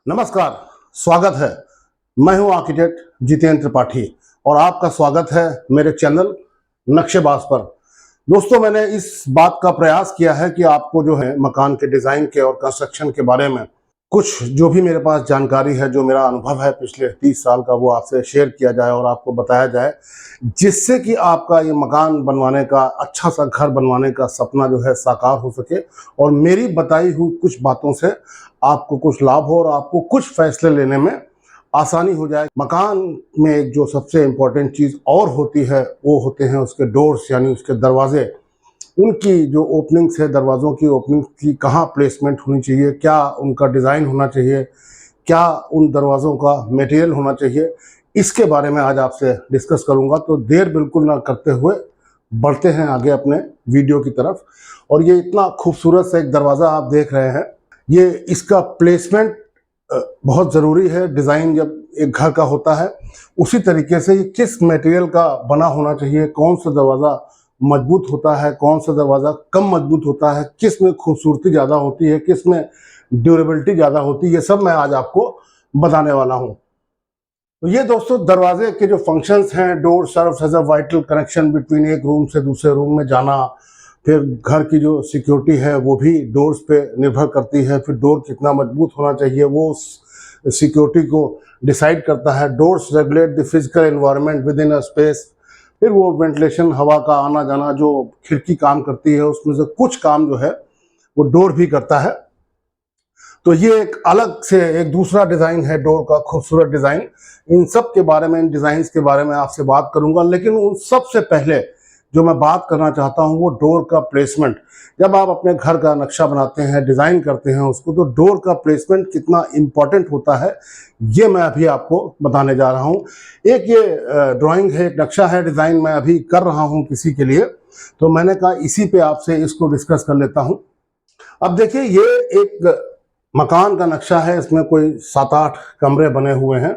नमस्कार, स्वागत है। मैं हूं आर्किटेक्ट जितेंद्र त्रिपाठी और आपका स्वागत है मेरे चैनल नक्शेबाज पर। दोस्तों, मैंने इस बात का प्रयास किया है कि आपको जो है मकान के डिज़ाइन के और कंस्ट्रक्शन के बारे में कुछ जो भी मेरे पास जानकारी है, जो मेरा अनुभव है पिछले 30 साल का, वो आपसे शेयर किया जाए और आपको बताया जाए, जिससे कि आपका ये मकान बनवाने का, अच्छा सा घर बनवाने का सपना जो है साकार हो सके और मेरी बताई हुई कुछ बातों से आपको कुछ लाभ हो और आपको कुछ फैसले लेने में आसानी हो जाए। मकान में जो सबसे इम्पोर्टेंट चीज़ और होती है वो होते हैं उसके डोर्स, यानी उसके दरवाजे। उनकी जो ओपनिंग्स है, दरवाज़ों की ओपनिंग की कहाँ प्लेसमेंट होनी चाहिए, क्या उनका डिज़ाइन होना चाहिए, क्या उन दरवाज़ों का मटेरियल होना चाहिए, इसके बारे में आज आपसे डिस्कस करूंगा। तो देर बिल्कुल ना करते हुए बढ़ते हैं आगे अपने वीडियो की तरफ। और ये इतना खूबसूरत सा एक दरवाज़ा आप देख रहे हैं, ये इसका प्लेसमेंट बहुत ज़रूरी है। डिज़ाइन जब एक घर का होता है, उसी तरीके से ये किस मटेरियल का बना होना चाहिए, कौन सा दरवाज़ा मजबूत होता है, कौन सा दरवाज़ा कम मजबूत होता है, किस में खूबसूरती ज़्यादा होती है, किस में ड्यूरेबिलिटी ज़्यादा होती है, ये सब मैं आज आपको बताने वाला हूँ। तो ये दोस्तों दरवाजे के जो फंक्शंस हैं, door serves as a vital connection between एक रूम से दूसरे रूम में जाना। फिर घर की जो सिक्योरिटी है वो भी डोर्स पे निर्भर करती है। फिर डोर कितना मजबूत होना चाहिए वो सिक्योरिटी को डिसाइड करता है। Doors regulate the physical environment with in a space. फिर वो वेंटिलेशन, हवा का आना जाना, जो खिड़की काम करती है उसमें से कुछ काम जो है वो डोर भी करता है। तो ये एक अलग से एक दूसरा डिज़ाइन है डोर का, खूबसूरत डिज़ाइन। इन सब के बारे में, इन डिज़ाइंस के बारे में आपसे बात करूंगा। लेकिन उन सबसे पहले जो मैं बात करना चाहता हूं वो डोर का प्लेसमेंट। जब आप अपने घर का नक्शा बनाते हैं, डिज़ाइन करते हैं उसको, तो डोर का प्लेसमेंट कितना इम्पॉर्टेंट होता है ये मैं अभी आपको बताने जा रहा हूँ। एक ये ड्राइंग है, एक नक्शा है, डिज़ाइन मैं अभी कर रहा हूँ किसी के लिए, तो मैंने कहा इसी पे आपसे इसको डिस्कस कर लेता हूँ। अब देखिए, ये एक मकान का नक्शा है। इसमें कोई 7-8 कमरे बने हुए हैं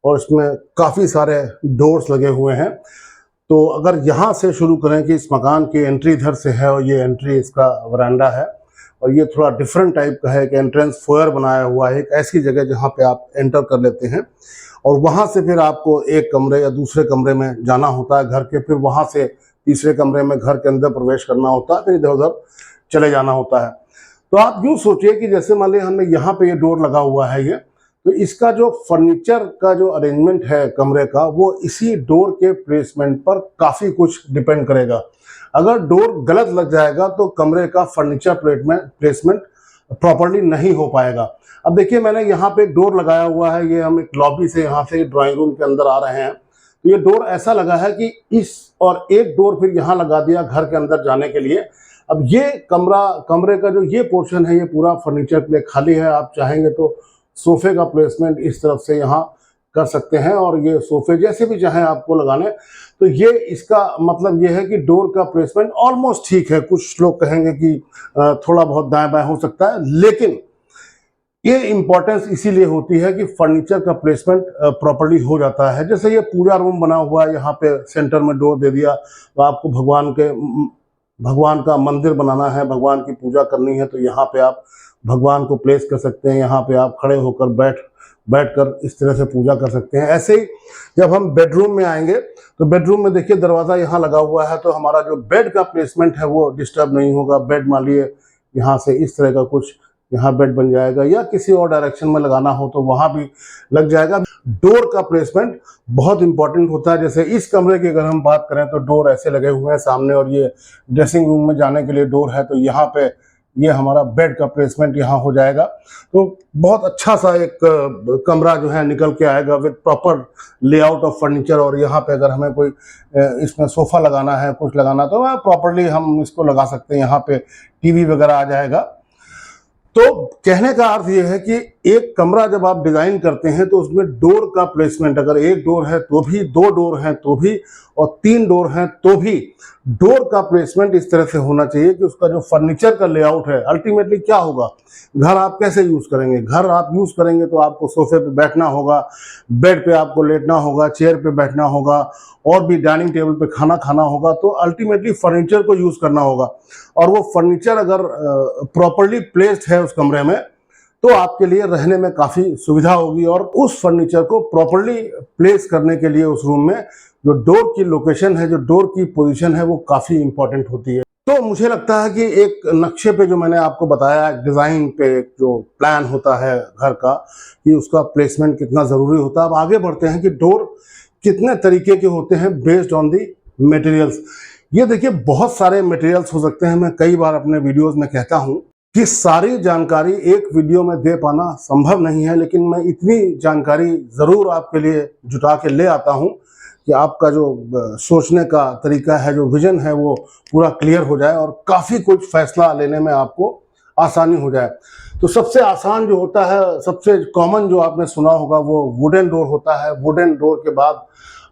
और इसमें काफ़ी सारे डोर्स लगे हुए हैं। तो अगर यहाँ से शुरू करें कि इस मकान की एंट्री इधर से है और ये एंट्री इसका वरांडा है, और ये थोड़ा डिफरेंट टाइप का है कि एंट्रेंस फोयर बनाया हुआ है, एक ऐसी जगह जहाँ पे आप एंटर कर लेते हैं और वहाँ से फिर आपको एक कमरे या दूसरे कमरे में जाना होता है घर के। फिर वहाँ से तीसरे कमरे में घर के अंदर प्रवेश करना होता है, फिर इधर उधर चले जाना होता है। तो आप यूँ सोचिए कि जैसे मान लीजिए हमें यहाँ पे ये डोर लगा हुआ है ये, तो इसका जो फर्नीचर का जो अरेंजमेंट है कमरे का, वो इसी डोर के प्लेसमेंट पर काफ़ी कुछ डिपेंड करेगा। अगर डोर गलत लग जाएगा तो कमरे का फर्नीचर प्लेसमेंट प्रॉपरली नहीं हो पाएगा। अब देखिए, मैंने यहाँ पे एक डोर लगाया हुआ है। ये हम एक लॉबी से यहाँ से ड्राइंग रूम के अंदर आ रहे हैं, तो ये डोर ऐसा लगा है कि इस और एक डोर फिर यहाँ लगा दिया घर के अंदर जाने के लिए। अब ये कमरे का जो ये पोर्शन है, ये पूरा फर्नीचर के लिए खाली है। आप चाहेंगे तो सोफे का प्लेसमेंट इस तरफ से यहाँ कर सकते हैं और ये सोफे जैसे भी चाहें आपको लगाने। तो ये इसका मतलब ये है कि डोर का प्लेसमेंट ऑलमोस्ट ठीक है। कुछ लोग कहेंगे कि थोड़ा बहुत दाएं बाएं हो सकता है, लेकिन ये इम्पोर्टेंस इसीलिए होती है कि फर्नीचर का प्लेसमेंट प्रॉपर्ली हो जाता है। जैसे ये पूजा रूम बना हुआ है, यहाँ पे सेंटर में डोर दे दिया, तो आपको भगवान का मंदिर बनाना है, भगवान की पूजा करनी है, तो यहाँ पे आप भगवान को प्लेस कर सकते हैं। यहाँ पे आप खड़े होकर बैठकर इस तरह से पूजा कर सकते हैं। ऐसे ही जब हम बेडरूम में आएंगे, तो बेडरूम में देखिए दरवाज़ा यहाँ लगा हुआ है, तो हमारा जो बेड का प्लेसमेंट है वो डिस्टर्ब नहीं होगा। बेड मान लिए यहाँ से इस तरह का कुछ यहाँ बेड बन जाएगा, या किसी और डायरेक्शन में लगाना हो तो वहाँ भी लग जाएगा। डोर का प्लेसमेंट बहुत इंपॉर्टेंट होता है। जैसे इस कमरे की अगर हम बात करें तो डोर ऐसे लगे हुए हैं सामने, और ये ड्रेसिंग रूम में जाने के लिए डोर है, तो यहाँ पे ये हमारा बेड का प्लेसमेंट यहाँ हो जाएगा। तो बहुत अच्छा सा एक कमरा जो है निकल के आएगा with proper layout of furniture. और यहाँ पे अगर हमें कोई इसमें सोफ़ा लगाना है, कुछ लगाना, तो प्रॉपरली हम इसको लगा सकते हैं। यहाँ पे टीवी वगैरह आ जाएगा। तो कहने का अर्थ ये है कि एक कमरा जब आप डिजाइन करते हैं तो उसमें डोर का प्लेसमेंट, अगर एक डोर है तो भी, दो डोर हैं तो भी, और 3 डोर हैं तो भी, डोर का प्लेसमेंट इस तरह से होना चाहिए कि उसका जो फर्नीचर का लेआउट है, अल्टीमेटली क्या होगा, घर आप कैसे यूज करेंगे। घर आप यूज करेंगे तो आपको सोफे पे बैठना होगा, बेड पे आपको लेटना होगा, चेयर पे बैठना होगा, और भी डाइनिंग टेबल पे खाना खाना होगा। तो अल्टीमेटली फर्नीचर को यूज करना होगा, और वो फर्नीचर अगर प्रॉपरली प्लेस्ड है उस कमरे में, तो आपके लिए रहने में काफी सुविधा होगी। और उस फर्नीचर को प्रॉपरली प्लेस करने के लिए उस रूम में जो डोर की लोकेशन है, जो डोर की पोजीशन है, वो काफी इंपॉर्टेंट होती है। तो मुझे लगता है कि एक नक्शे पे जो मैंने आपको बताया, डिजाइन पे जो प्लान होता है घर का, कि उसका प्लेसमेंट कितना जरूरी होता है। अब आगे बढ़ते हैं कि डोर कितने तरीके के होते हैं बेस्ड ऑन दी मटेरियल्स। ये देखिए, बहुत सारे मटेरियल्स हो सकते हैं। मैं कई बार अपने वीडियोस में कहता हूं कि सारी जानकारी एक वीडियो में दे पाना संभव नहीं है, लेकिन मैं इतनी जानकारी जरूर आपके लिए जुटा के ले आता हूं कि आपका जो सोचने का तरीका है, जो विजन है, वो पूरा क्लियर हो जाए और काफी कुछ फैसला लेने में आपको आसानी हो जाए। तो सबसे आसान जो होता है, सबसे कॉमन जो आपने सुना होगा, वो वुडन डोर होता है। वुडन डोर के बाद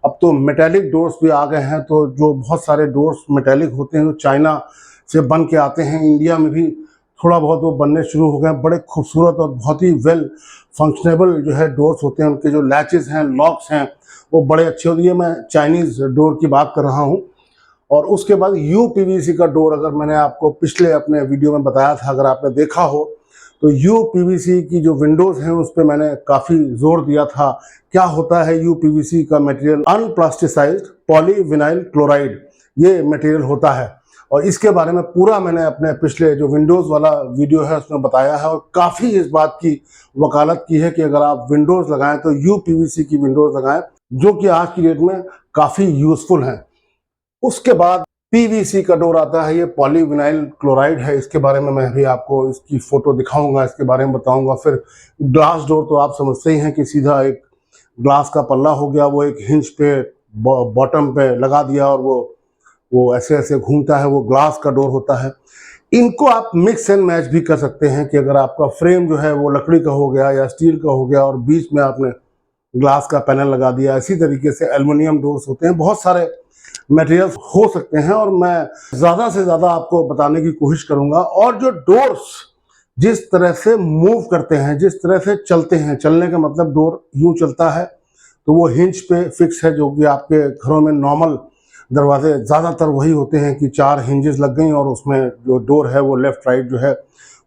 अब तो मेटेलिक डोर्स भी आ गए हैं। तो जो बहुत सारे डोर्स मेटेलिक होते हैं, जो चाइना से बन के आते हैं, इंडिया में भी थोड़ा बहुत वो बनने शुरू हो गए। बड़े खूबसूरत और बहुत ही वेल फंक्शनेबल जो है डोर्स होते हैं। उनके जो लैचेस हैं, लॉक्स हैं, वो बड़े अच्छे होते हैं। मैं चाइनीज डोर की बात कर रहा हूँ। और उसके बाद यूपीवीसी का डोर, अगर मैंने आपको पिछले अपने वीडियो में बताया था, अगर आपने देखा हो, तो यूपीवीसी की जो विंडोज हैं उस पर मैंने काफी जोर दिया था। क्या होता है यूपीवीसी का मटेरियल? अनप्लास्टिसाइज्ड पॉलीविनाइल क्लोराइड ये मटेरियल होता है। और इसके बारे में पूरा मैंने अपने पिछले जो विंडोज वाला वीडियो है उसमें बताया है, और काफी इस बात की वकालत की है कि अगर आप विंडोज लगाएं तो यूपीवीसी की विंडोज लगाएं, जो कि आज की डेट में काफी यूजफुल है। उसके बाद पीवीसी का डोर आता है। ये पॉलीविनाइल क्लोराइड है। इसके बारे में मैं भी आपको इसकी फोटो दिखाऊंगा, इसके बारे में बताऊंगा। फिर ग्लास डोर तो आप समझते ही हैं कि सीधा एक ग्लास का पल्ला हो गया, वो एक हिंज पे बॉटम पे लगा दिया और वो ऐसे ऐसे घूमता है, वो ग्लास का डोर होता है। इनको आप मिक्स एंड मैच भी कर सकते हैं कि अगर आपका फ्रेम जो है वो लकड़ी का हो गया या स्टील का हो गया और बीच में आपने ग्लास का पैनल लगा दिया, इसी तरीके से एल्युमिनियम डोर्स होते हैं। बहुत सारे मटेरियल्स हो सकते हैं और मैं ज़्यादा से ज़्यादा आपको बताने की कोशिश करूंगा। और जो डोर्स जिस तरह से मूव करते हैं, जिस तरह से चलते हैं, चलने का मतलब डोर यूं चलता है तो वो हिंज पे फिक्स है, जो कि आपके घरों में नॉर्मल दरवाजे ज़्यादातर वही होते हैं कि 4 हिंजेस लग गई और उसमें जो डोर है वो लेफ्ट राइट जो है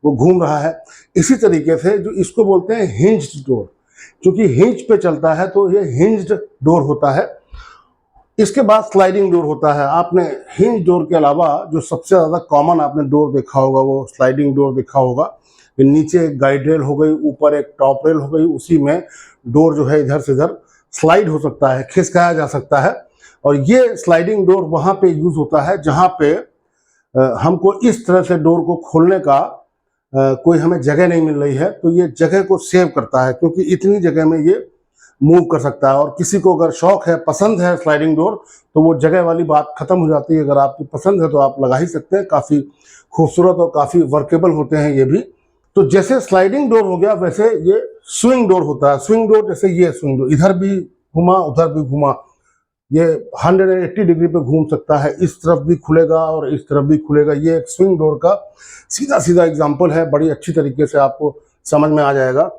वो घूम रहा है। इसी तरीके से जो इसको बोलते हैं हिंज्ड डोर, क्योंकि हिंज पे चलता है तो ये हिंज्ड डोर होता है। इसके बाद स्लाइडिंग डोर होता है। आपने हिंज डोर के अलावा जो सबसे ज़्यादा कॉमन आपने डोर देखा होगा वो स्लाइडिंग डोर देखा होगा। नीचे एक गाइड रेल हो गई, ऊपर एक टॉप रेल हो गई, उसी में डोर जो है इधर से इधर स्लाइड हो सकता है, खिसकाया जा सकता है। और ये स्लाइडिंग डोर वहाँ पे यूज होता है जहाँ पे हमको इस तरह से डोर को खोलने का कोई हमें जगह नहीं मिल रही है, तो ये जगह को सेव करता है, क्योंकि इतनी जगह में ये मूव कर सकता है। और किसी को अगर शौक है, पसंद है स्लाइडिंग डोर, तो वो जगह वाली बात खत्म हो जाती है। अगर आपकी पसंद है तो आप लगा ही सकते हैं। काफ़ी खूबसूरत और काफ़ी वर्केबल होते हैं ये भी। तो जैसे स्लाइडिंग डोर हो गया, वैसे ये स्विंग डोर होता है। स्विंग डोर जैसे ये स्विंग डोर, इधर भी घुमा उधर भी घुमा, ये 180 डिग्री पे घूम सकता है। इस तरफ भी खुलेगा और इस तरफ भी खुलेगा। ये एक स्विंग डोर का सीधा सीधा एग्जाम्पल है, बड़ी अच्छी तरीके से आपको समझ में आ जाएगा।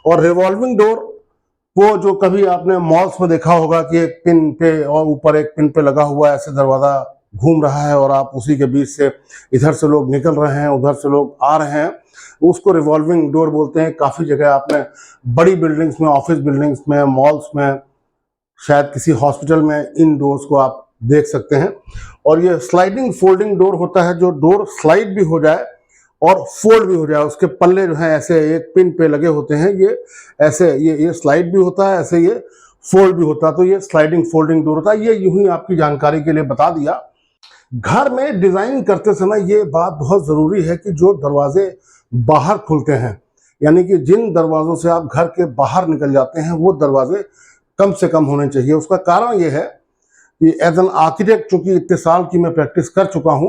और रिवॉल्विंग डोर, वो जो कभी आपने मॉल्स में देखा होगा कि एक पिन पे और ऊपर एक पिन पे लगा हुआ ऐसे दरवाजा घूम रहा है और आप उसी के बीच से इधर से लोग निकल रहे हैं, उधर से लोग आ रहे हैं, उसको रिवॉल्विंग डोर बोलते हैं। काफ़ी जगह आपने बड़ी बिल्डिंग्स में, ऑफिस बिल्डिंग्स में, मॉल्स में, शायद किसी हॉस्पिटल में इन डोर्स को आप देख सकते हैं। और ये स्लाइडिंग फोल्डिंग डोर होता है, जो डोर स्लाइड भी हो जाए और फोल्ड भी हो जाए। उसके पल्ले जो है ऐसे एक पिन पे लगे होते हैं, ये ऐसे ये स्लाइड भी होता है, ऐसे ये फोल्ड भी होता है। तो ये स्लाइडिंग फोल्डिंग डोर होता है। ये यूं ही आपकी जानकारी के लिए बता दिया। घर में डिजाइन करते समय ये बात बहुत जरूरी है कि जो दरवाजे बाहर खुलते हैं, यानी कि जिन दरवाजों से आप घर के बाहर निकल जाते हैं, वो दरवाजे कम से कम होने चाहिए। उसका कारण ये है कि एज एन आर्किटेक्ट, चूंकि इतने साल की मैं प्रैक्टिस कर चुका हूं,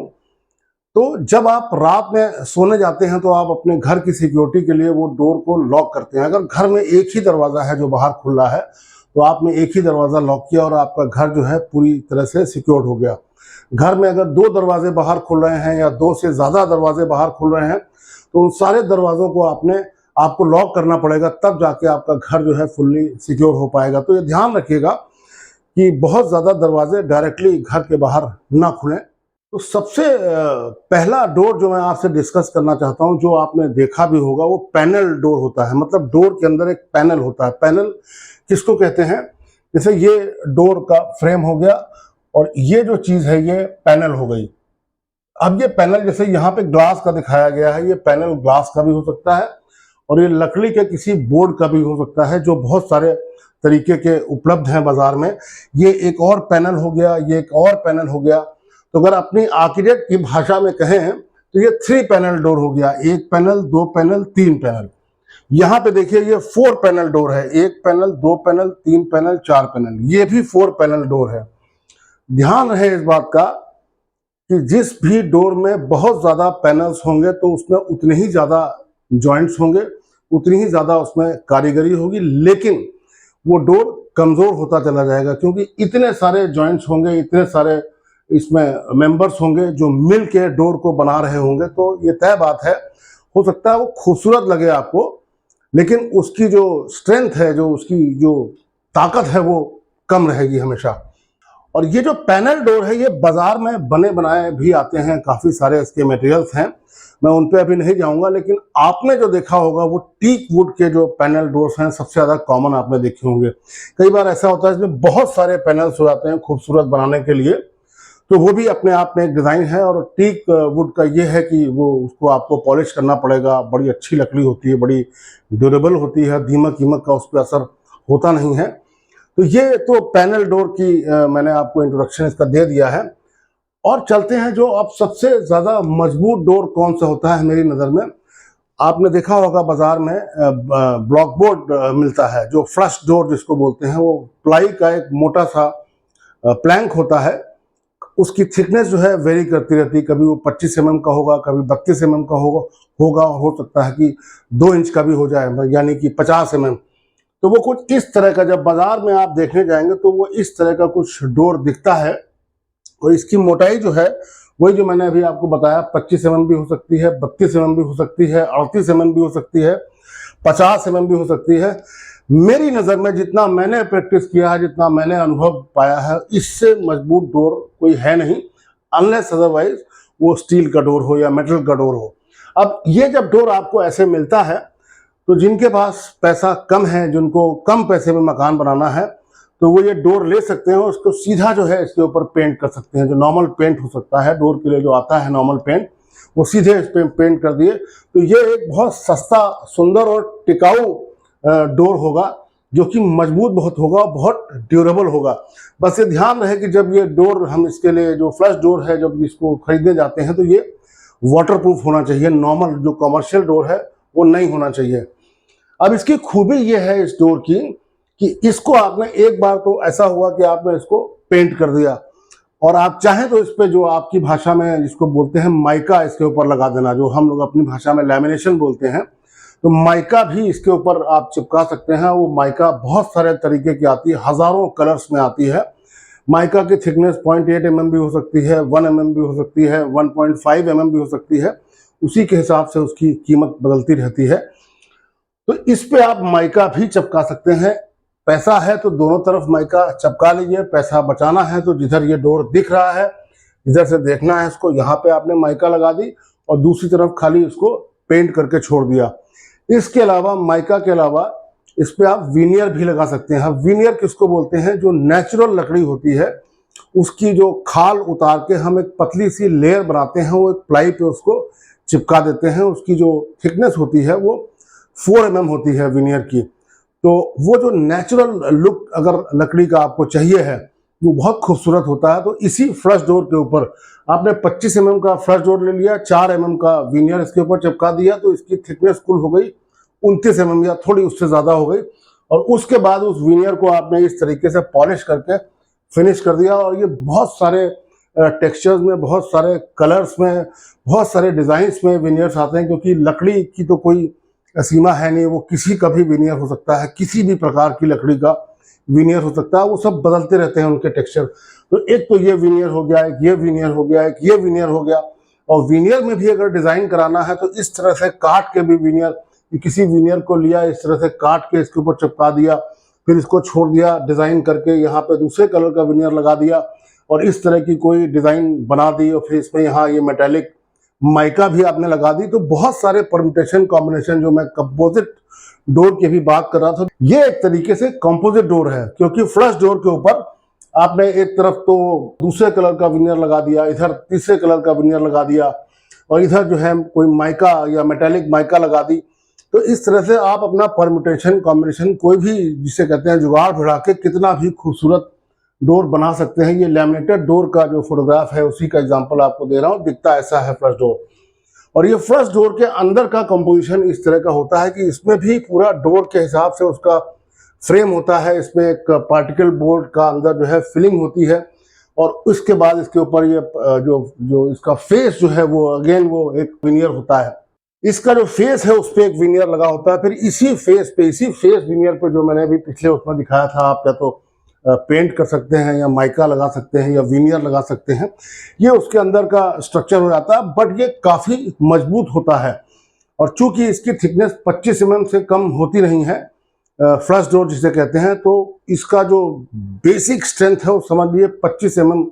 तो जब आप रात में सोने जाते हैं तो आप अपने घर की सिक्योरिटी के लिए वो डोर को लॉक करते हैं। अगर घर में एक ही दरवाजा है जो बाहर खुल रहा है, तो आपने एक ही दरवाजा लॉक किया और आपका घर जो है पूरी तरह से सिक्योर्ड हो गया। घर में अगर 2 दरवाजे बाहर खुल रहे हैं या 2 से ज़्यादा दरवाजे बाहर खुल रहे हैं, तो उन सारे दरवाजों को आपको लॉक करना पड़ेगा, तब जाके आपका घर जो है फुल्ली सिक्योर हो पाएगा। तो ये ध्यान रखिएगा कि बहुत ज़्यादा दरवाजे डायरेक्टली घर के बाहर ना खुलें। तो सबसे पहला डोर जो मैं आपसे डिस्कस करना चाहता हूं, जो आपने देखा भी होगा, वो पैनल डोर होता है। मतलब डोर के अंदर एक पैनल होता है। पैनल किसको कहते हैं? जैसे ये डोर का फ्रेम हो गया और ये जो चीज है ये पैनल हो गई। अब ये पैनल जैसे यहाँ पे ग्लास का दिखाया गया है, ये पैनल ग्लास का भी हो सकता है और ये लकड़ी के किसी बोर्ड का भी हो सकता है, जो बहुत सारे तरीके के उपलब्ध हैं बाजार में। ये एक और पैनल हो गया, ये एक और पैनल हो गया। तो अगर अपनी आर्किटेक्ट की भाषा में कहें तो ये 3 पैनल डोर हो गया। 1 पैनल, 2 पैनल, 3 पैनल। यहाँ पे देखिए ये 4 पैनल डोर है। 1 पैनल, 2 पैनल, 3 पैनल, 4 पैनल, ये भी 4 पैनल डोर है। ध्यान रहे इस बात का कि जिस भी डोर में बहुत ज्यादा पैनल्स होंगे तो उसमें उतने ही ज्यादा जॉइंट्स होंगे, उतनी ही ज्यादा उसमें कारीगरी होगी, लेकिन वो डोर कमजोर होता चला जाएगा, क्योंकि इतने सारे जॉइंट्स होंगे, इतने सारे इसमें मेंबर्स होंगे जो मिल के डोर को बना रहे होंगे। तो ये तय बात है, हो सकता है वो खूबसूरत लगे आपको, लेकिन उसकी जो स्ट्रेंथ है, जो उसकी जो ताकत है, वो कम रहेगी हमेशा। और ये जो पैनल डोर है, ये बाजार में बने बनाए भी आते हैं, काफी सारे इसके मटेरियल्स हैं, मैं उन पे अभी नहीं जाऊंगा। लेकिन आपने जो देखा होगा वो टीक वुड के जो पैनल डोर्स हैं, सबसे ज्यादा कॉमन आपने देखे होंगे। कई बार ऐसा होता है इसमें बहुत सारे पैनल्स हो जाते हैं खूबसूरत बनाने के लिए, तो वो भी अपने आप में एक डिजाइन है। और टीक वुड का ये है कि वो उसको आपको पॉलिश करना पड़ेगा। बड़ी अच्छी लकड़ी होती है, बड़ी ड्यूरेबल होती है, दीमक वीमक का उस पर असर होता नहीं है। तो ये तो पैनल डोर की मैंने आपको इंट्रोडक्शन इसका दे दिया है। और चलते हैं जो अब सबसे ज्यादा मजबूत डोर कौन सा होता है मेरी नजर में। आपने देखा होगा बाजार में ब्लॉक बोर्ड मिलता है, जो फ्लश डोर जिसको बोलते हैं। वो प्लाई का एक मोटा सा प्लैंक होता है। उसकी थिकनेस जो है वेरी करती रहती है, कभी वो 25 mm का होगा, कभी 32 mm का होगा, हो सकता है कि 2 इंच का भी हो जाए, यानी कि 50 mm। तो वो कुछ इस तरह का, जब बाजार में आप देखने जाएंगे तो वो इस तरह का कुछ डोर दिखता है। और इसकी मोटाई जो है वही जो मैंने अभी आपको बताया, 25 mm भी हो सकती है, 32 mm भी हो सकती है, 38 mm भी हो सकती है, 50 mm भी हो सकती है। मेरी नज़र में जितना मैंने प्रैक्टिस किया है, जितना मैंने अनुभव पाया है, इससे मजबूत डोर कोई है नहीं, अनलेस अदरवाइज वो स्टील का डोर हो या मेटल का डोर हो। अब ये जब डोर आपको ऐसे मिलता है तो जिनके पास पैसा कम है, जिनको कम पैसे में मकान बनाना है, तो वो ये डोर ले सकते हैं। उसको सीधा जो है इसके ऊपर पेंट कर सकते हैं। जो नॉर्मल पेंट हो सकता है डोर के लिए, जो आता है नॉर्मल पेंट, वो सीधे इस पे पेंट कर दिए। तो ये एक बहुत सस्ता, सुंदर और टिकाऊ डोर होगा, जो कि मजबूत बहुत होगा, बहुत ड्यूरेबल होगा। बस ये ध्यान रहे कि जब ये डोर, हम इसके लिए जो फ्लश डोर है, जब इसको खरीदने जाते हैं तो ये वाटरप्रूफ होना चाहिए। नॉर्मल जो कमर्शियल डोर है वो नहीं होना चाहिए। अब इसकी खूबी ये है इस डोर की कि इसको आपने एक बार, तो ऐसा हुआ कि आपने इसको पेंट कर दिया और आप चाहें तो इस पे जो आपकी भाषा में जिसको बोलते हैं माइका, इसके ऊपर लगा देना, जो हम लोग अपनी भाषा में लैमिनेशन बोलते हैं। तो माइका भी इसके ऊपर आप चिपका सकते हैं। वो माइका बहुत सारे तरीके की आती है, हजारों कलर्स में आती है। माइका की थिकनेस 0.8 mm भी हो सकती है, 1 mm भी हो सकती है, 1.5 mm भी हो सकती है। उसी के हिसाब से उसकी कीमत बदलती रहती है। तो इस पे आप माइका भी चिपका सकते हैं। पैसा है तो दोनों तरफ माइका चिपका लीजिए। पैसा बचाना है तो जिधर ये डोर दिख रहा है, इधर से देखना है इसको, यहाँ पे आपने माइका लगा दी और दूसरी तरफ खाली उसको पेंट करके छोड़ दिया। इसके अलावा, माइका के अलावा, इस पे आप विनियर भी लगा सकते हैं। विनियर किसको बोलते हैं? जो नेचुरल लकड़ी होती है उसकी जो खाल उतार के हम एक पतली सी लेयर बनाते हैं, वो एक प्लाई पे उसको चिपका देते हैं। उसकी जो थिकनेस होती है वो 4 mm होती है विनियर की। तो वो जो नेचुरल लुक अगर लकड़ी का आपको चाहिए है, वो बहुत खूबसूरत होता है। तो इसी फ्लश डोर के ऊपर आपने 25 mm का फ्लश डोर ले लिया, 4 mm का विनियर इसके ऊपर चिपका दिया, तो इसकी थिकनेस कुल हो गई 29 mm या थोड़ी उससे ज्यादा हो गई। और उसके बाद उस विनियर को आपने इस तरीके से पॉलिश करके फिनिश कर दिया। और ये बहुत सारे टेक्सचर्स में, बहुत सारे कलर्स में, बहुत सारे डिजाइन्स में विनियर्स आते हैं, क्योंकि लकड़ी की तो कोई सीमा है नहीं, वो किसी का भी विनियर हो सकता है, किसी भी प्रकार की लकड़ी का विनियर हो सकता है। वो सब बदलते रहते हैं उनके टेक्सचर। तो एक तो ये विनियर हो गया, एक ये विनियर हो गया, एक ये विनियर हो गया। और विनियर में भी अगर डिजाइन कराना है तो इस तरह से काट के भी विनियर, किसी विनियर को लिया, इस तरह से काट के इसके ऊपर चिपका दिया, फिर इसको छोड़ दिया डिजाइन करके, यहाँ पे दूसरे कलर का विनियर लगा दिया और इस तरह की कोई डिज़ाइन बना दी और फिर इसमें यहाँ ये मेटेलिक माइका भी आपने लगा दी, तो बहुत सारे परम्यूटेशन कॉम्बिनेशन, जो मैं कंपोजिट डोर की भी बात कर रहा था, ये एक तरीके से कंपोजिट डोर है, क्योंकि फ्लश डोर के ऊपर आपने एक तरफ तो दूसरे कलर का विनियर लगा दिया, इधर तीसरे कलर का विनियर लगा दिया, और इधर जो है कोई माइका या मेटेलिक माइका लगा दी। तो इस तरह से आप अपना परम्यूटेशन कॉम्बिनेशन कोई भी, जिसे कहते हैं जुगाड़ भिड़ा के, कितना भी खूबसूरत डोर बना सकते हैं। ये लैमिनेटेड डोर का जो फोटोग्राफ है उसी का एग्जांपल आपको दे रहा हूँ, दिखता ऐसा है फ्लश डोर। और ये फ्लश डोर के अंदर का कंपोजिशन इस तरह का होता है कि इसमें भी पूरा डोर के हिसाब से उसका फ्रेम होता है, इसमें एक पार्टिकल बोर्ड का अंदर जो है फिलिंग होती है, और उसके बाद इसके ऊपर ये जो इसका फेस जो है वो अगेन वो एक विनियर होता है। इसका जो फेस है उस पर एक विनियर लगा होता है, फिर इसी फेस विनियर पे जो मैंने अभी पिछले उसमें दिखाया था, आप या तो पेंट कर सकते हैं या माइका लगा सकते हैं या विनियर लगा सकते हैं, ये उसके अंदर का स्ट्रक्चर हो जाता है। बट ये काफ़ी मजबूत होता है, और चूंकि इसकी थिकनेस 25 mm से कम होती नहीं है, फ्लश डोर जिसे कहते हैं, तो इसका जो बेसिक स्ट्रेंथ है वो समझ लिए 25 mm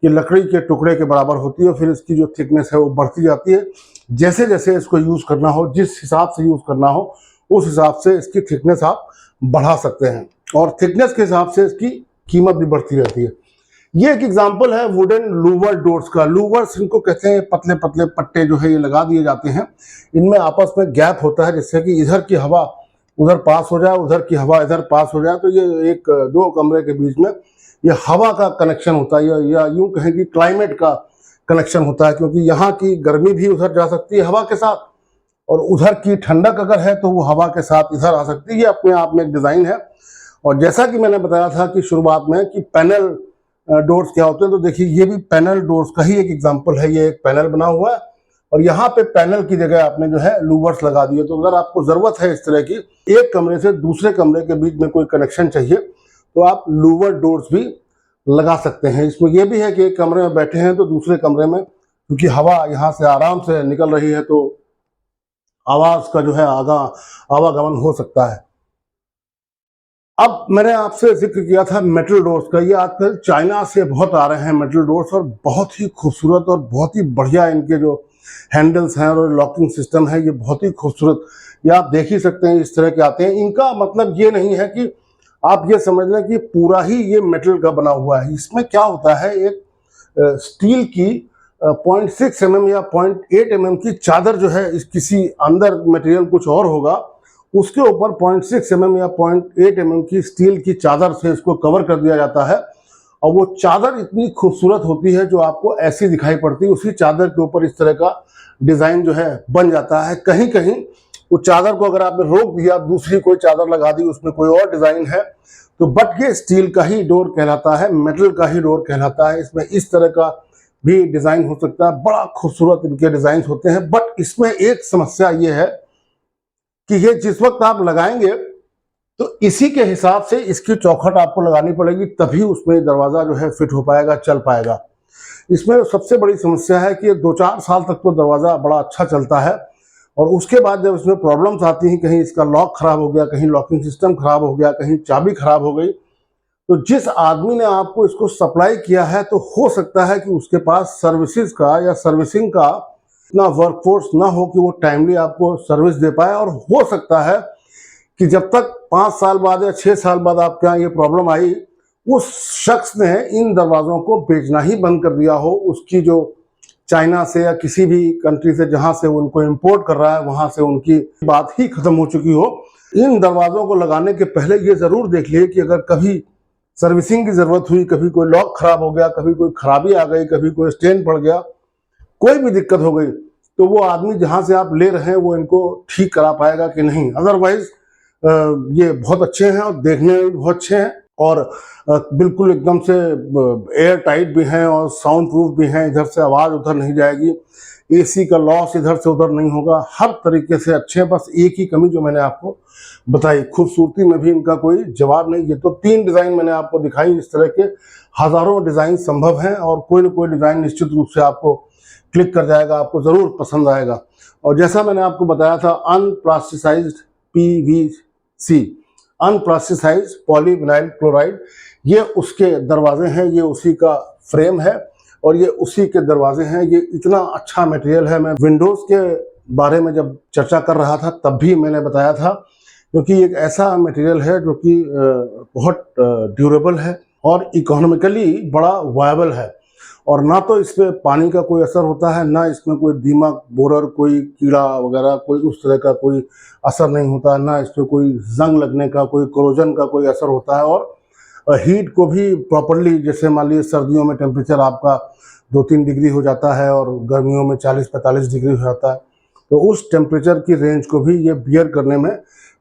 की लकड़ी के टुकड़े के बराबर होती है। फिर इसकी जो थिकनेस है वो बढ़ती जाती है, जैसे जैसे इसको यूज़ करना हो, जिस हिसाब से यूज़ करना हो उस हिसाब से इसकी थिकनेस आप बढ़ा सकते हैं, और थिकनेस के हिसाब से इसकी कीमत भी बढ़ती रहती है। ये एक एग्जांपल है वुडन लूवर डोर्स का। लूवर्स इनको कहते हैं, पतले पतले पट्टे जो है ये लगा दिए जाते हैं, इनमें आपस में गैप होता है, जिससे कि इधर की हवा उधर पास हो जाए, उधर की हवा इधर पास हो जाए। तो ये एक दो कमरे के बीच में ये हवा का कनेक्शन होता है, या यूं कहें कि क्लाइमेट का कनेक्शन होता है, क्योंकि यहाँ की गर्मी भी उधर जा सकती है हवा के साथ, और उधर की ठंडक अगर है तो वो हवा के साथ इधर आ सकती है। ये अपने आप में एक डिज़ाइन है। और जैसा कि मैंने बताया था कि शुरुआत में कि पैनल डोर्स क्या होते हैं, तो देखिए ये भी पैनल डोर्स का ही एक एग्जांपल है। ये एक पैनल बना हुआ है और यहाँ पे पैनल की जगह आपने जो है लूवर्स लगा दिए। तो अगर आपको ज़रूरत है इस तरह की, एक कमरे से दूसरे कमरे के बीच में कोई कनेक्शन चाहिए, तो आप लूवर डोर्स भी लगा सकते हैं। इसमें यह भी है कि एक कमरे में बैठे हैं तो दूसरे कमरे में, क्योंकि हवा यहाँ से आराम से निकल रही है, तो आवाज़ का जो है आवागमन हो सकता है। अब मैंने आपसे जिक्र किया था मेटल डोर्स का। ये आजकल चाइना से बहुत आ रहे हैं मेटल डोर्स, और बहुत ही खूबसूरत और बहुत ही बढ़िया इनके जो हैंडल्स हैं और लॉकिंग सिस्टम है, ये बहुत ही खूबसूरत। ये आप देख ही सकते हैं, इस तरह के आते हैं। इनका मतलब ये नहीं है कि आप ये समझ लें कि पूरा ही ये मेटल का बना हुआ है। इसमें क्या होता है, एक स्टील की 0.6 mm या 0.8 mm की चादर जो है, इस किसी अंदर मटेरियल कुछ और होगा, उसके ऊपर 0.6 mm या 0.8 mm की स्टील की चादर से इसको कवर कर दिया जाता है। और वो चादर इतनी खूबसूरत होती है जो आपको ऐसी दिखाई पड़ती है। उसी चादर के ऊपर इस तरह का डिज़ाइन जो है बन जाता है। कहीं कहीं उस चादर को अगर आपने रोक दिया, दूसरी कोई चादर लगा दी, उसमें कोई और डिज़ाइन है, तो बट ये स्टील का ही डोर कहलाता है, मेटल का ही डोर कहलाता है। इसमें इस तरह का भी डिज़ाइन हो सकता है, बड़ा खूबसूरत इनके डिज़ाइन होते हैं। बट इसमें एक समस्या ये है कि ये जिस वक्त आप लगाएंगे तो इसी के हिसाब से इसकी चौखट आपको लगानी पड़ेगी, तभी उसमें दरवाज़ा जो है फिट हो पाएगा, चल पाएगा। इसमें सबसे बड़ी समस्या है कि 2-4 साल तक तो दरवाज़ा बड़ा अच्छा चलता है, और उसके बाद जब इसमें प्रॉब्लम्स आती हैं, कहीं इसका लॉक खराब हो गया, कहीं लॉकिंग सिस्टम खराब हो गया, कहीं चाबी खराब हो गई, तो जिस आदमी ने आपको इसको सप्लाई किया है, तो हो सकता है कि उसके पास सर्विसेज का या सर्विसिंग का इतना वर्कफोर्स ना हो कि वो टाइमली आपको सर्विस दे पाए। और हो सकता है कि जब तक 5 साल बाद या 6 साल बाद आपके यहाँ ये प्रॉब्लम आई, उस शख्स ने इन दरवाज़ों को बेचना ही बंद कर दिया हो। उसकी जो चाइना से या किसी भी कंट्री से जहाँ से उनको इंपोर्ट कर रहा है, वहाँ से उनकी बात ही खत्म हो चुकी हो। इन दरवाज़ों को लगाने के पहले ये ज़रूर देख लिए कि अगर कभी सर्विसिंग की ज़रूरत हुई, कभी कोई लॉक खराब हो गया, कभी कोई खराबी आ गई, कभी कोई स्टेन पड़ गया, कोई भी दिक्कत हो गई, तो वो आदमी जहाँ से आप ले रहे हैं वो इनको ठीक करा पाएगा कि नहीं। अदरवाइज ये बहुत अच्छे हैं और देखने में भी बहुत अच्छे हैं, और बिल्कुल एकदम से एयर टाइट भी हैं और साउंड प्रूफ भी हैं। इधर से आवाज़ उधर नहीं जाएगी, एसी का लॉस इधर से उधर नहीं होगा, हर तरीके से अच्छे हैं। बस एक ही कमी जो मैंने आपको बताई, खूबसूरती में भी इनका कोई जवाब नहीं। ये तो 3 डिज़ाइन मैंने आपको दिखाई, इस तरह के हज़ारों डिज़ाइन संभव हैं, और कोई ना कोई डिज़ाइन निश्चित रूप से आपको क्लिक कर जाएगा, आपको ज़रूर पसंद आएगा। और जैसा मैंने आपको बताया था, अनप्लास्टिसाइज्ड PVC, अनप्लास्टिसाइज पॉलीविनाइल क्लोराइड। ये उसके दरवाजे हैं, ये उसी का फ्रेम है और ये उसी के दरवाजे हैं। ये इतना अच्छा मटेरियल है। मैं विंडोज़ के बारे में जब चर्चा कर रहा था तब भी मैंने बताया था, क्योंकि एक ऐसा मटेरियल है जो कि बहुत ड्यूरेबल है और इकोनॉमिकली बड़ा वायबल है। और ना तो इस पर पानी का कोई असर होता है, ना इसमें कोई दीमक, बोरर, कोई कीड़ा वगैरह कोई उस तरह का कोई असर नहीं होता, ना इस पर कोई जंग लगने का, कोई कोरोजन का कोई असर होता है। और हीट को भी प्रॉपरली, जैसे मान लीजिए सर्दियों में टेम्परेचर आपका 2-3 डिग्री हो जाता है और गर्मियों में 40-45 डिग्री हो जाता है, तो उस टेम्परेचर की रेंज को भी ये बियर करने में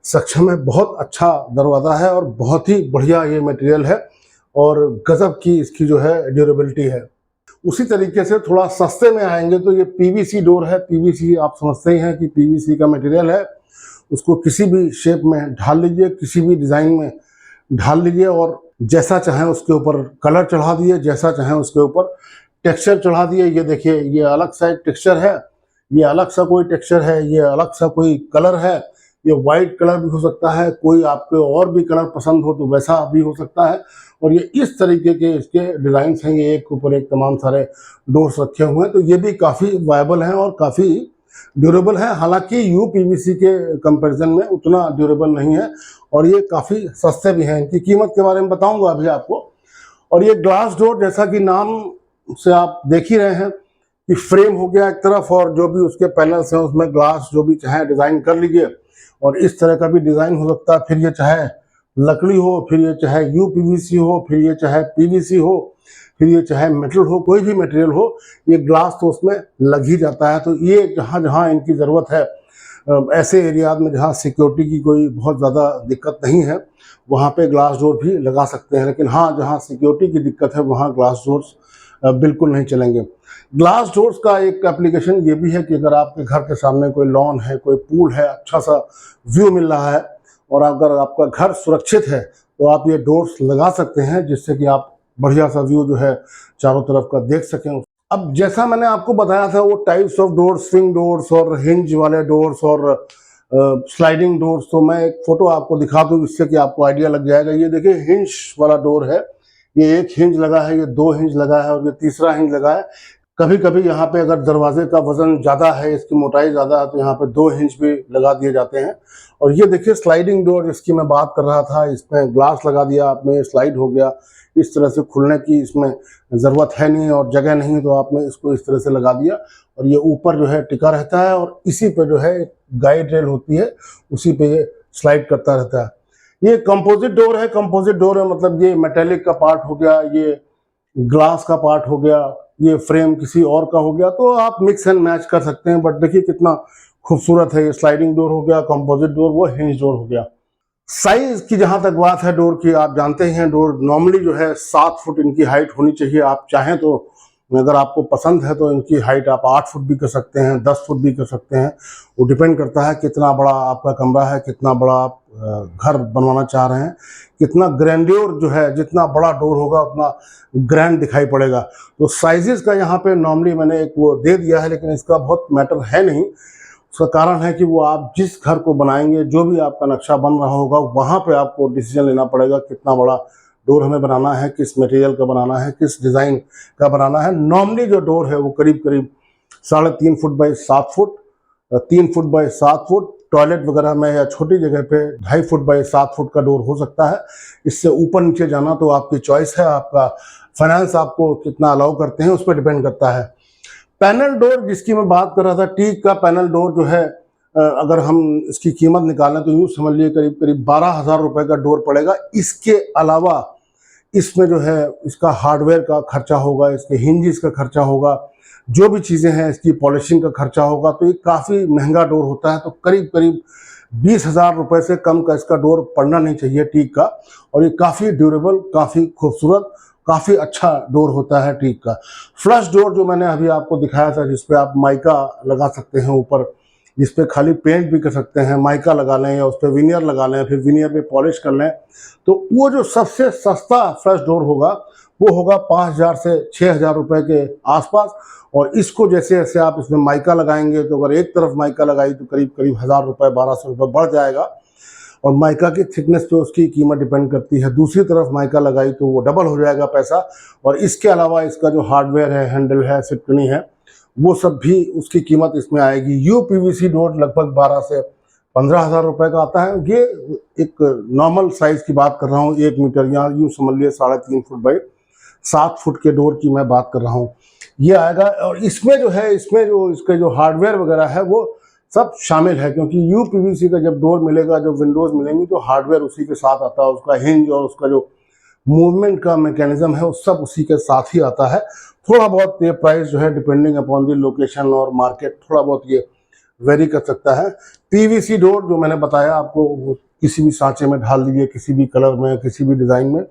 सक्षम है। बहुत अच्छा दरवाज़ा है और बहुत ही बढ़िया ये मटेरियल है और गजब की इसकी जो है ड्यूरेबिलिटी है। उसी तरीके से थोड़ा सस्ते में आएंगे तो ये पीवीसी डोर है। पीवीसी आप समझते ही हैं कि पीवीसी का मटेरियल है, उसको किसी भी शेप में ढाल लीजिए, किसी भी डिज़ाइन में ढाल लीजिए और जैसा चाहें उसके ऊपर कलर चढ़ा दिए, जैसा चाहें उसके ऊपर टेक्सचर चढ़ा दिए। ये देखिए, ये अलग सा एक टेक्सचर है, ये अलग सा कोई टेक्सचर है, ये अलग सा कोई कलर है। ये वाइट कलर भी हो सकता है, कोई आपको और भी कलर पसंद हो तो वैसा भी हो सकता है। और ये इस तरीके के इसके डिज़ाइंस हैं, ये एक के ऊपर एक तमाम सारे डोर्स रखे हुए हैं। तो ये भी काफ़ी वायबल हैं और काफ़ी ड्यूरेबल है। हालांकि यूपीवीसी के कंपैरिजन में उतना ड्यूरेबल नहीं है और ये काफ़ी सस्ते भी हैं। इनकी कीमत के बारे में बताऊंगा अभी आपको। और ये ग्लास डोर, जैसा कि नाम से आप देख ही रहे हैं कि फ्रेम हो गया एक तरफ और जो भी उसके पैनल्स हैं उसमें ग्लास जो भी चाहे डिज़ाइन कर लीजिए। और इस तरह का भी डिज़ाइन हो सकता है, फिर ये चाहे लकड़ी हो, फिर ये चाहे यूपीवीसी हो, फिर ये चाहे पीवीसी हो, फिर ये चाहे मेटल हो, कोई भी मटेरियल हो, ये ग्लास तो उसमें लग ही जाता है। तो ये जहाँ जहाँ इनकी ज़रूरत है, ऐसे एरियाज में जहाँ सिक्योरिटी की कोई बहुत ज़्यादा दिक्कत नहीं है, वहाँ पे ग्लास डोर भी लगा सकते हैं। लेकिन हाँ, जहाँ सिक्योरिटी की दिक्कत है वहाँ ग्लास डोर्स बिल्कुल नहीं चलेंगे। ग्लास डोर्स का एक एप्लीकेशन ये भी है कि अगर आपके घर के सामने कोई लॉन है, कोई पूल है, अच्छा सा व्यू मिल रहा है और अगर आपका घर सुरक्षित है तो आप ये डोर्स लगा सकते हैं, जिससे कि आप बढ़िया सा व्यू जो है चारों तरफ का देख सकें। अब जैसा मैंने आपको बताया था वो types of doors, swing doors और हिंज वाले डोर्स और स्लाइडिंग डोर्स, तो मैं एक फ़ोटो आपको दिखा दूँ जिससे कि आपको आइडिया लग जाएगा। ये देखिए, हिंज वाला डोर है, ये एक हिंज लगा है, ये 2 हिंज लगा है और ये तीसरा हिंज लगा है। कभी कभी यहाँ पे अगर दरवाजे का वजन ज़्यादा है, इसकी मोटाई ज़्यादा है, तो यहाँ पे 2 हिंज भी लगा दिए जाते हैं। और ये देखिए स्लाइडिंग डोर जिसकी मैं बात कर रहा था, इसमें ग्लास लगा दिया आपने, स्लाइड हो गया। इस तरह से खुलने की इसमें ज़रूरत है नहीं और जगह नहीं, तो आपने इसको इस तरह से लगा दिया और ये ऊपर जो है टिका रहता है और इसी पे जो है एक गाइड रेल होती है, उसी पे ये स्लाइड करता रहता है। ये कंपोजिट डोर है। कंपोजिट डोर है मतलब ये मेटेलिक का पार्ट हो गया, ये ग्लास का पार्ट हो गया, ये फ्रेम किसी और का हो गया, तो आप मिक्स एंड मैच कर सकते हैं। बट देखिए कितना खूबसूरत है। ये स्लाइडिंग डोर हो गया, कंपोजिट डोर, वो हिंज डोर हो गया। साइज की जहां तक बात है डोर की, आप जानते हैं डोर नॉर्मली जो है 7 फुट इनकी हाइट होनी चाहिए। आप चाहें तो, अगर आपको पसंद है तो इनकी हाइट आप 8 फुट भी कर सकते हैं, 10 फुट भी कर सकते हैं। वो डिपेंड करता है कितना बड़ा आपका कमरा है, कितना बड़ा आप घर बनवाना चाह रहे हैं, कितना ग्रैंड्योर जो है, जितना बड़ा डोर होगा उतना ग्रैंड दिखाई पड़ेगा। तो साइजेस का यहाँ पे नॉर्मली मैंने एक वो दे दिया है, लेकिन इसका बहुत मैटर है नहीं। उसका कारण है कि वो आप जिस घर को बनाएंगे, जो भी आपका नक्शा बन रहा होगा, वहाँ पे आपको डिसीजन लेना पड़ेगा कितना बड़ा डोर हमें बनाना है, किस मटेरियल का बनाना है, किस डिज़ाइन का बनाना है। नॉर्मली जो डोर है वो करीब करीब 3.5 foot by 7 foot, 3 foot by 7 foot, toilet वगैरह में या छोटी जगह पे 2.5 फुट बाई 7 फुट का डोर हो सकता है। इससे ऊपर नीचे जाना तो आपकी चॉइस है, आपका फाइनेंस आपको कितना अलाउ करते हैं उस पर डिपेंड करता है। पैनल डोर जिसकी मैं बात कर रहा था, टीक का पैनल डोर जो है, अगर हम इसकी कीमत निकालें तो यूँ समझ लिए करीब करीब 12,000 रुपये का डोर पड़ेगा। इसके अलावा इसमें जो है इसका हार्डवेयर का खर्चा होगा, इसके हिंजिस का खर्चा होगा, जो भी चीज़ें हैं इसकी पॉलिशिंग का खर्चा होगा। तो ये काफ़ी महंगा डोर होता है। तो करीब करीब 20,000 रुपये से कम का इसका डोर पड़ना नहीं चाहिए टीक का। और ये काफ़ी ड्यूरेबल, काफ़ी खूबसूरत, काफ़ी अच्छा डोर होता है टीक का। फ्लश डोर जो मैंने अभी आपको दिखाया था, जिस पे आप माइका लगा सकते हैं ऊपर, जिस पे खाली पेंट भी कर सकते हैं, माइका लगा लें या उस पर विनियर लगा लें, फिर विनियर पे पॉलिश कर लें, तो वो जो सबसे सस्ता फ्लश डोर होगा वो होगा 5,000 से 6,000 रुपये के आसपास। और इसको जैसे जैसे आप इसमें माइका लगाएंगे, तो अगर एक तरफ माइका लगाई तो करीब करीब 1,000 रुपये, 1,200 रुपये बढ़ जाएगा। और माइका की थिकनेस पे उसकी कीमत डिपेंड करती है। दूसरी तरफ माइका लगाई तो वो डबल हो जाएगा पैसा। और इसके अलावा इसका जो हार्डवेयर है, हैंडल है, सिटकनी है, वो सब भी उसकी कीमत इसमें आएगी। UPVC डोर लगभग 12 से 15 हज़ार रुपये का आता है। ये एक नॉर्मल साइज की बात कर रहा हूँ, 1 मीटर या यूँ समझ लिए 3.5 फुट बाई 7 फुट के डोर की मैं बात कर रहा हूँ, ये आएगा। और इसमें जो है, इसमें जो इसके जो हार्डवेयर वगैरह है वो सब शामिल है, क्योंकि UPVC का जब डोर मिलेगा, जब विंडोज मिलेंगी, तो हार्डवेयर उसी के साथ आता है। उसका हिंज और उसका जो मूवमेंट का मैकेनिज्म है वो सब उसी के साथ ही आता है। थोड़ा बहुत ये प्राइस जो है डिपेंडिंग अपॉन द लोकेशन और मार्केट थोड़ा बहुत ये वेरी कर सकता है। PVC डोर जो मैंने बताया आपको, वो किसी भी सांचे में ढाल दीजिए, किसी भी कलर में, किसी भी डिज़ाइन में,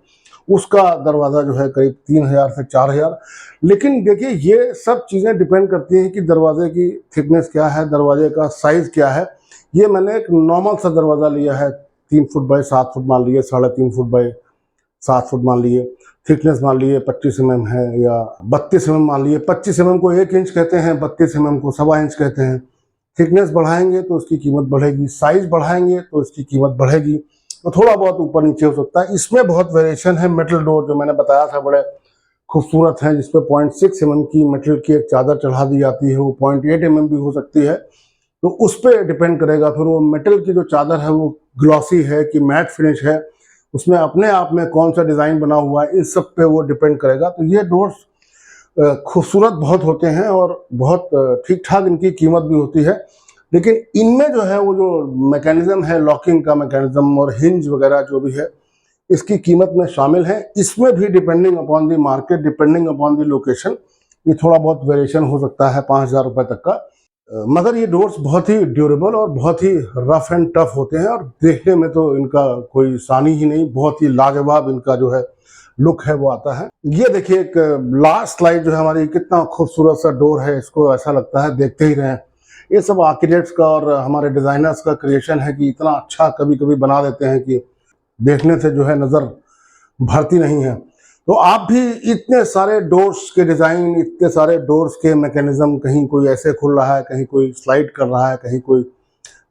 उसका दरवाज़ा जो है करीब 3000 से 4000। लेकिन देखिए, ये सब चीज़ें डिपेंड करती हैं कि दरवाजे की थिकनेस क्या है, दरवाजे का साइज़ क्या है। ये मैंने एक नॉर्मल सा दरवाज़ा लिया है, 3 फुट बाई 7 फुट मान लीजिए, 3.5 फुट बाई 7 फुट मान लिए, थिकनेस मान लिए 25 mm है या 32 mm मान लिए। 25 mm को 1 इंच कहते हैं, 32 mm को 1.25 इंच कहते हैं। थिकनेस बढ़ाएंगे तो उसकी कीमत बढ़ेगी, साइज बढ़ाएंगे तो इसकी कीमत बढ़ेगी, तो थोड़ा बहुत ऊपर नीचे हो सकता है। इसमें बहुत वेरिएशन है। मेटल डोर जो मैंने बताया था बड़े खूबसूरत हैं, जिसपे 0.6 mm की मेटल की एक चादर चढ़ा दी जाती है। वो 0.8 mm भी हो सकती है, तो उस पर डिपेंड करेगा। फिर वो मेटल की जो चादर है वो ग्लॉसी है कि मैट फिनिश है, उसमें अपने आप में कौन सा डिज़ाइन बना हुआ है, इन सब पे वो डिपेंड करेगा। तो ये डोर्स खूबसूरत बहुत होते हैं और बहुत ठीक ठाक इनकी कीमत भी होती है। लेकिन इनमें जो है वो जो मैकेनिज्म है, लॉकिंग का मैकेनिज्म और हिंज वगैरह जो भी है, इसकी कीमत में शामिल है। इसमें भी depending upon the market, depending upon the location, ये थोड़ा बहुत वेरिएशन हो सकता है 5000 रुपये तक का। मगर ये डोर्स बहुत ही ड्यूरेबल और बहुत ही रफ एंड टफ होते हैं, और देखने में तो इनका कोई सानी ही नहीं, बहुत ही लाजवाब इनका जो है लुक है वो आता है। ये देखिए, एक लास्ट स्लाइड जो है हमारी, कितना खूबसूरत सा डोर है, इसको ऐसा लगता है देखते ही रहें। ये सब आर्किटेक्ट्स का और हमारे डिज़ाइनर्स का क्रिएशन है कि इतना अच्छा कभी कभी बना देते हैं कि देखने से जो है नज़र भरती नहीं है। तो आप भी इतने सारे डोर्स के डिज़ाइन, इतने सारे डोर्स के मैकेनिज्म, कहीं कोई ऐसे खुल रहा है, कहीं कोई स्लाइड कर रहा है, कहीं कोई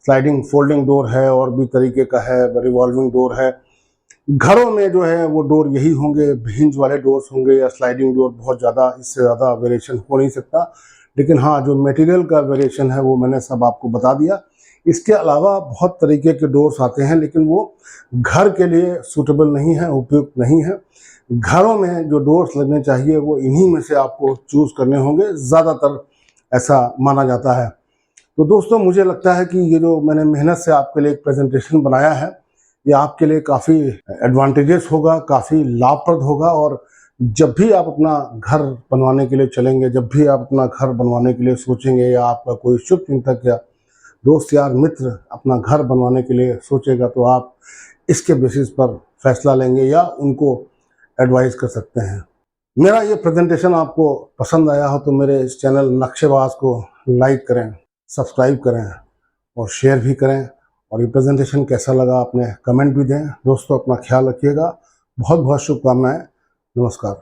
स्लाइडिंग फोल्डिंग डोर है, और भी तरीके का है, रिवॉल्विंग डोर है। घरों में जो है वो डोर यही होंगे, हिंज वाले डोर्स होंगे या स्लाइडिंग डोर। बहुत ज़्यादा, इससे ज़्यादा वेरिएशन हो नहीं सकता। लेकिन हाँ, जो मटेरियल का वेरिएशन है वो मैंने सब आपको बता दिया। इसके अलावा बहुत तरीके के डोर्स आते हैं, लेकिन वो घर के लिए सूटेबल नहीं है, उपयुक्त नहीं है। घरों में जो डोर्स लगने चाहिए वो इन्हीं में से आपको चूज़ करने होंगे, ज़्यादातर ऐसा माना जाता है। तो दोस्तों, मुझे लगता है कि ये जो मैंने मेहनत से आपके लिए एक प्रेजेंटेशन बनाया है, ये आपके लिए काफ़ी एडवांटेजेस होगा, काफ़ी लाभप्रद होगा। और जब भी आप अपना घर बनवाने के लिए चलेंगे, जब भी आप अपना घर बनवाने के लिए सोचेंगे, या आपका कोई शुभचिंतक या दोस्त यार मित्र अपना घर बनवाने के लिए सोचेगा, तो आप इसके बेसिस पर फैसला लेंगे या उनको एडवाइस कर सकते हैं। मेरा ये प्रेजेंटेशन आपको पसंद आया हो तो मेरे इस चैनल नक्शेबाज को लाइक करें, सब्सक्राइब करें और शेयर भी करें। और ये प्रेजेंटेशन कैसा लगा अपने कमेंट भी दें। दोस्तों, अपना ख्याल रखिएगा। बहुत बहुत शुभकामनाएं। नमस्कार।